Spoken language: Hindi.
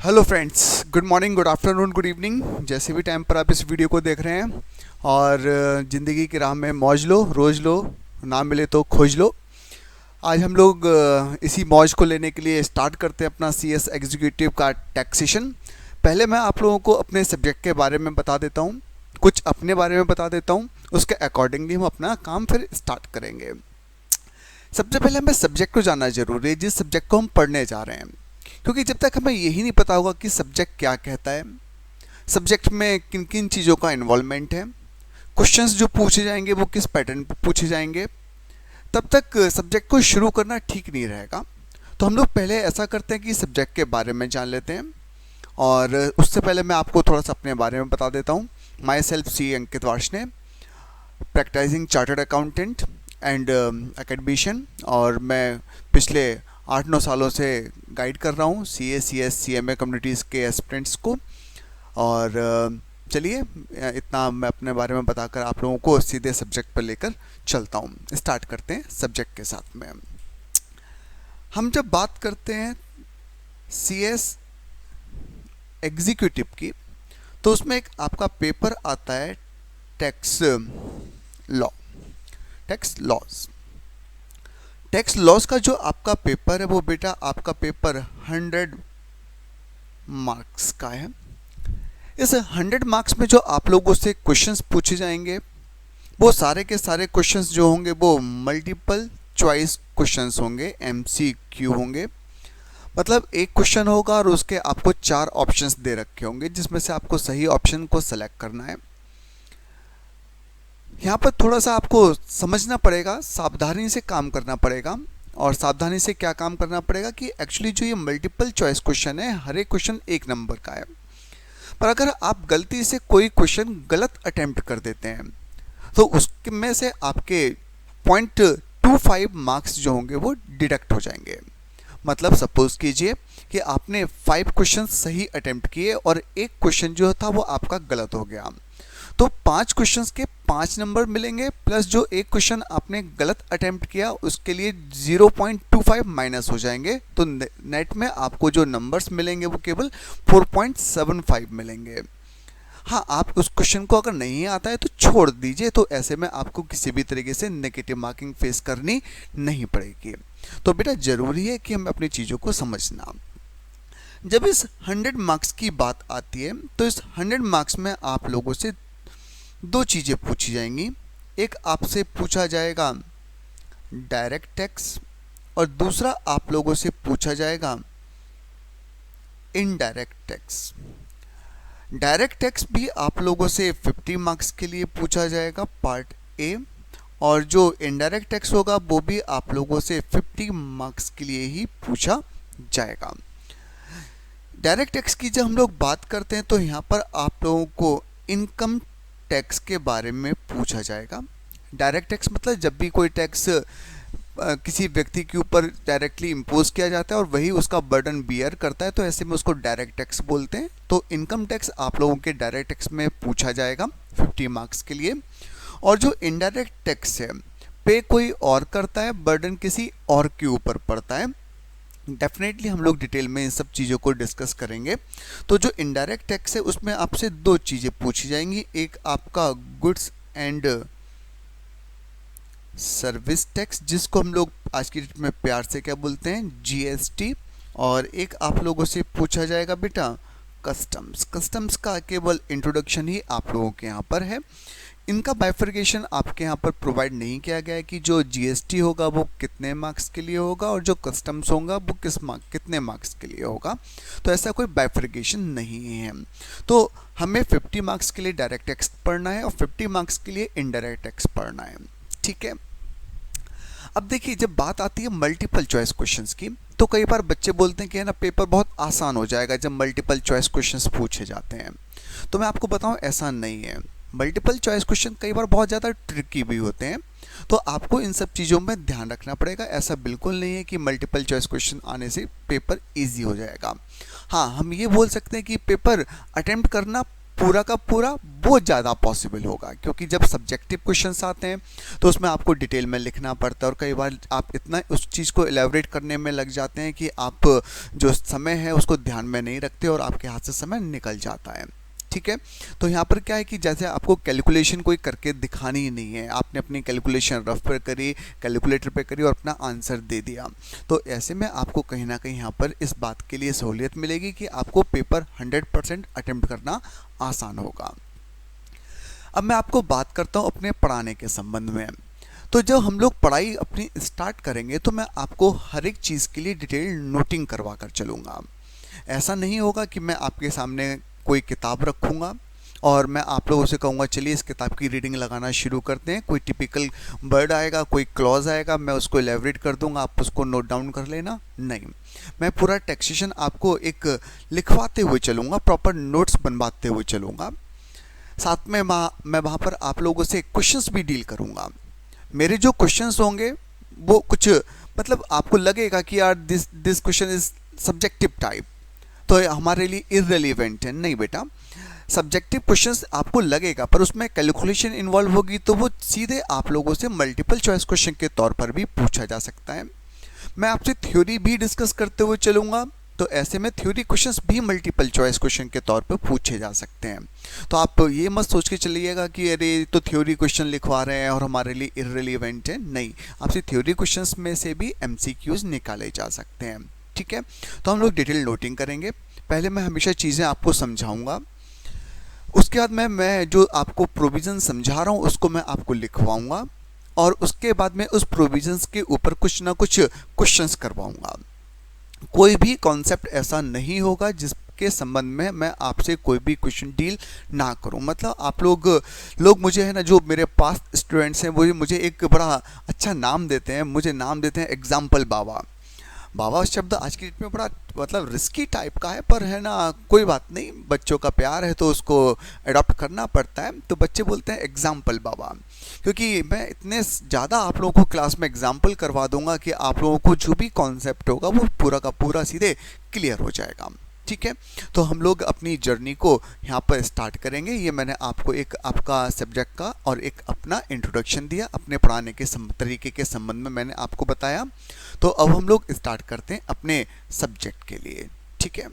Hello friends, good morning, good afternoon, good evening, जैसे भी टाइम पर आप इस वीडियो को देख रहे हैं। और ज़िंदगी की राह में मौज लो, रोज़ लो, ना मिले तो खोज लो। आज हम लोग इसी मौज को लेने के लिए स्टार्ट करते हैं अपना CS एग्जीक्यूटिव का टैक्सेशन। पहले मैं आप लोगों को अपने सब्जेक्ट के बारे में बता देता हूँ, कुछ अपने बारे में बता देता हूँ, उसके अकॉर्डिंगली हम अपना काम फिर स्टार्ट करेंगे। सबसे पहले हमें सब्जेक्ट को जानना जरूरी है, जिस सब्जेक्ट को हम पढ़ने जा रहे हैं, क्योंकि जब तक हमें यही नहीं पता होगा कि सब्जेक्ट क्या कहता है, सब्जेक्ट में किन किन चीज़ों का इन्वॉल्वमेंट है, क्वेश्चंस जो पूछे जाएंगे वो किस पैटर्न पर पूछे जाएंगे, तब तक सब्जेक्ट को शुरू करना ठीक नहीं रहेगा। तो हम लोग पहले ऐसा करते हैं कि सब्जेक्ट के बारे में जान लेते हैं। और उससे पहले मैं आपको थोड़ा सा अपने बारे में बता देता हूँ। Myself C Ankit Varshney, practising chartered accountant and academician, और मैं पिछले 8-9 सालों से गाइड कर रहा हूँ CA CS CMA कम्युनिटीज़ के एस्पिरेंट्स को। और चलिए इतना मैं अपने बारे में बताकर आप लोगों को सीधे सब्जेक्ट पर लेकर चलता हूँ। स्टार्ट करते हैं सब्जेक्ट के साथ में। हम जब बात करते हैं CS एग्जीक्यूटिव की, तो उसमें एक आपका पेपर आता है tax law, tax laws. Tax laws का जो आपका पेपर है वो बेटा आपका पेपर 100 मार्क्स का है। इस 100 मार्क्स में जो आप लोगों से क्वेश्चंस पूछे जाएंगे वो सारे के सारे क्वेश्चंस जो होंगे वो मल्टीपल चॉइस क्वेश्चंस होंगे, MCQ होंगे। मतलब एक क्वेश्चन होगा और उसके आपको 4 ऑप्शंस दे रखे होंगे, जिसमें से आपको सही ऑप्शन को सेलेक्ट करना है। यहाँ पर थोड़ा सा आपको समझना पड़ेगा, सावधानी से काम करना पड़ेगा। और सावधानी से क्या काम करना पड़ेगा कि एक्चुअली जो ये मल्टीपल चॉइस क्वेश्चन है, हर एक क्वेश्चन 1 नंबर का है। पर अगर आप गलती से कोई क्वेश्चन गलत अटेम्प्ट कर देते हैं तो उसमें से आपके 0.25 मार्क्स जो होंगे वो डिडक्ट हो जाएंगे। मतलब सपोज कीजिए कि आपने 5 क्वेश्चन सही अटेम्प्ट किए और एक क्वेश्चन जो था वो आपका गलत हो गया, तो 5 क्वेश्चंस के 5 नंबर मिलेंगे, प्लस जो एक क्वेश्चन आपने गलत अटेम्प्ट किया उसके लिए 0.25 माइनस हो जाएंगे। तो नेट में आपको जो नंबर्स मिलेंगे वो केवल 4.75 मिलेंगे। हाँ, आप उस क्वेश्चन को अगर नहीं आता है तो छोड़ दीजिए, तो ऐसे में आपको किसी भी तरीके से नेगेटिव मार्किंग फेस करनी नहीं पड़ेगी। तो बेटा ज़रूरी है कि हमें अपनी चीज़ों को समझना। जब इस 100 मार्क्स की बात आती है तो इस 100 मार्क्स में आप लोगों से 2 चीज़ें पूछी जाएंगी। एक आपसे पूछा जाएगा डायरेक्ट टैक्स और दूसरा आप लोगों से पूछा जाएगा इनडायरेक्ट टैक्स। डायरेक्ट टैक्स भी आप लोगों से 50 मार्क्स के लिए पूछा जाएगा, पार्ट ए, और जो इनडायरेक्ट टैक्स होगा वो भी आप लोगों से 50 मार्क्स के लिए ही पूछा जाएगा। डायरेक्ट टैक्स की जब हम लोग बात करते हैं तो यहाँ पर आप लोगों को इनकम टैक्स के बारे में पूछा जाएगा। डायरेक्ट टैक्स मतलब जब भी कोई टैक्स किसी व्यक्ति के ऊपर डायरेक्टली इम्पोज किया जाता है और वही उसका बर्डन बियर करता है, तो ऐसे में उसको डायरेक्ट टैक्स बोलते हैं। तो इनकम टैक्स आप लोगों के डायरेक्ट टैक्स में पूछा जाएगा 50 मार्क्स के लिए। और जो इनडायरेक्ट टैक्स है, पे कोई और करता है, बर्डन किसी और के ऊपर पड़ता है। डेफिनेटली हम लोग डिटेल में इन सब चीज़ों को डिस्कस करेंगे। तो जो इनडायरेक्ट टैक्स है उसमें आपसे 2 चीज़ें पूछी जाएंगी। एक आपका गुड्स एंड सर्विस टैक्स, जिसको हम लोग आज की डेट में प्यार से क्या बोलते हैं, GST। और एक आप लोगों से पूछा जाएगा बेटा कस्टम्स। कस्टम्स का केवल इंट्रोडक्शन ही आप लोगों के यहाँ पर है। इनका बाइफर्केशन आपके यहाँ पर प्रोवाइड नहीं किया गया है कि जो GST होगा वो कितने मार्क्स के लिए होगा और जो कस्टम्स होगा वो कितने मार्क्स के लिए होगा। तो ऐसा कोई बाइफर्केशन नहीं है। तो हमें 50 मार्क्स के लिए डायरेक्ट टैक्स पढ़ना है और 50 मार्क्स के लिए इनडायरेक्ट टैक्स पढ़ना है, ठीक है। अब देखिए, जब बात आती है मल्टीपल चॉइस क्वेश्चंस की, तो कई बार बच्चे बोलते हैं कि है ना पेपर बहुत आसान हो जाएगा जब मल्टीपल चॉइस क्वेश्चंस पूछे जाते हैं। तो मैं आपको बताऊं ऐसा नहीं है। मल्टीपल चॉइस क्वेश्चन कई बार बहुत ज़्यादा ट्रिकी भी होते हैं, तो आपको इन सब चीज़ों में ध्यान रखना पड़ेगा। ऐसा बिल्कुल नहीं है कि मल्टीपल चॉइस क्वेश्चन आने से पेपर ईजी हो जाएगा। हाँ, हम ये बोल सकते हैं कि पेपर अटेम्प्ट करना पूरा का पूरा बहुत ज़्यादा पॉसिबल होगा, क्योंकि जब सब्जेक्टिव क्वेश्चंस आते हैं तो उसमें आपको डिटेल में लिखना पड़ता है और कई बार आप इतना उस चीज़ को एलेबरेट करने में लग जाते हैं कि आप जो समय है उसको ध्यान में नहीं रखते और आपके हाथ से समय निकल जाता है। ठीक है, तो यहाँ पर क्या है कि जैसे आपको कैलकुलेशन कोई करके दिखानी ही नहीं है, आपने अपनी कैलकुलेशन रफ पर करी, कैलकुलेटर पे करी और अपना आंसर दे दिया, तो ऐसे में आपको कहीं ना कहीं यहाँ पर इस बात के लिए सहूलियत मिलेगी कि आपको पेपर 100% अटेम्प्ट करना आसान होगा। अब मैं आपको बात करता हूँ अपने पढ़ाने के संबंध में। तो जब हम लोग पढ़ाई अपनी स्टार्ट करेंगे तो मैं आपको हर एक चीज़ के लिए डिटेल नोटिंग करवा कर चलूँगा। ऐसा नहीं होगा कि मैं आपके सामने कोई किताब रखूँगा और मैं आप लोगों से कहूँगा चलिए इस किताब की रीडिंग लगाना शुरू करते हैं, कोई टिपिकल वर्ड आएगा, कोई क्लॉज आएगा, मैं उसको एलेबरेट कर दूंगा, आप उसको नोट डाउन कर लेना। नहीं, मैं पूरा टेक्सेशन आपको एक लिखवाते हुए चलूँगा, प्रॉपर नोट्स बनवाते हुए चलूँगा। साथ में मैं वहाँ पर आप लोगों से क्वेश्चंस भी डील करूँगा। मेरे जो क्वेश्चंस होंगे वो कुछ मतलब आपको लगेगा कि यार this question is subjective type, तो हमारे लिए इररिलेवेंट है। नहीं बेटा, सब्जेक्टिव क्वेश्चंस आपको लगेगा पर उसमें कैलकुलेशन इन्वॉल्व होगी तो वो सीधे आप लोगों से मल्टीपल चॉइस क्वेश्चन के तौर पर भी पूछा जा सकता है। मैं आपसे थ्योरी भी डिस्कस करते हुए चलूँगा, तो ऐसे में थ्योरी क्वेश्चंस भी मल्टीपल चॉइस क्वेश्चन के तौर पर पूछे जा सकते हैं। तो आप ये मत सोच के चलिएगा कि अरे तो थ्योरी क्वेश्चन लिखवा रहे हैं और हमारे लिए इररिलेवेंट है। नहीं, आपसे थ्योरी क्वेश्चंस में से भी एमसीक्यूज निकाले जा सकते हैं। ठीक है, तो हम लोग डिटेल नोटिंग करेंगे। पहले मैं हमेशा चीज़ें आपको समझाऊंगा, उसके बाद मैं जो आपको प्रोविज़न समझा रहा हूँ उसको मैं आपको लिखवाऊंगा और उसके बाद में उस प्रोविज़न्स के ऊपर कुछ ना कुछ क्वेश्चंस करवाऊंगा। कोई भी कॉन्सेप्ट ऐसा नहीं होगा जिसके संबंध में मैं आपसे कोई भी क्वेश्चन डील ना करूं। मतलब आप लोग मुझे है ना, जो मेरे पास स्टूडेंट्स हैं वो मुझे एक बड़ा अच्छा नाम देते हैं, मुझे नाम देते हैं एग्जाम्पल बाबा। बाबा शब्द आज की डेट में बड़ा मतलब रिस्की टाइप का है, पर है ना कोई बात नहीं, बच्चों का प्यार है तो उसको अडॉप्ट करना पड़ता है। तो बच्चे बोलते हैं एग्जाम्पल बाबा, क्योंकि मैं इतने ज़्यादा आप लोगों को क्लास में एग्जाम्पल करवा दूंगा कि आप लोगों को जो भी कॉन्सेप्ट होगा वो पूरा का पूरा सीधे क्लियर हो जाएगा। ठीक है, तो हम लोग अपनी जर्नी को यहाँ पर स्टार्ट करेंगे। ये मैंने आपको एक आपका सब्जेक्ट का और एक अपना इंट्रोडक्शन दिया, अपने पढ़ाने के तरीके के संबंध में मैंने आपको बताया। तो अब हम लोग स्टार्ट करते हैं अपने सब्जेक्ट के लिए। ठीक है।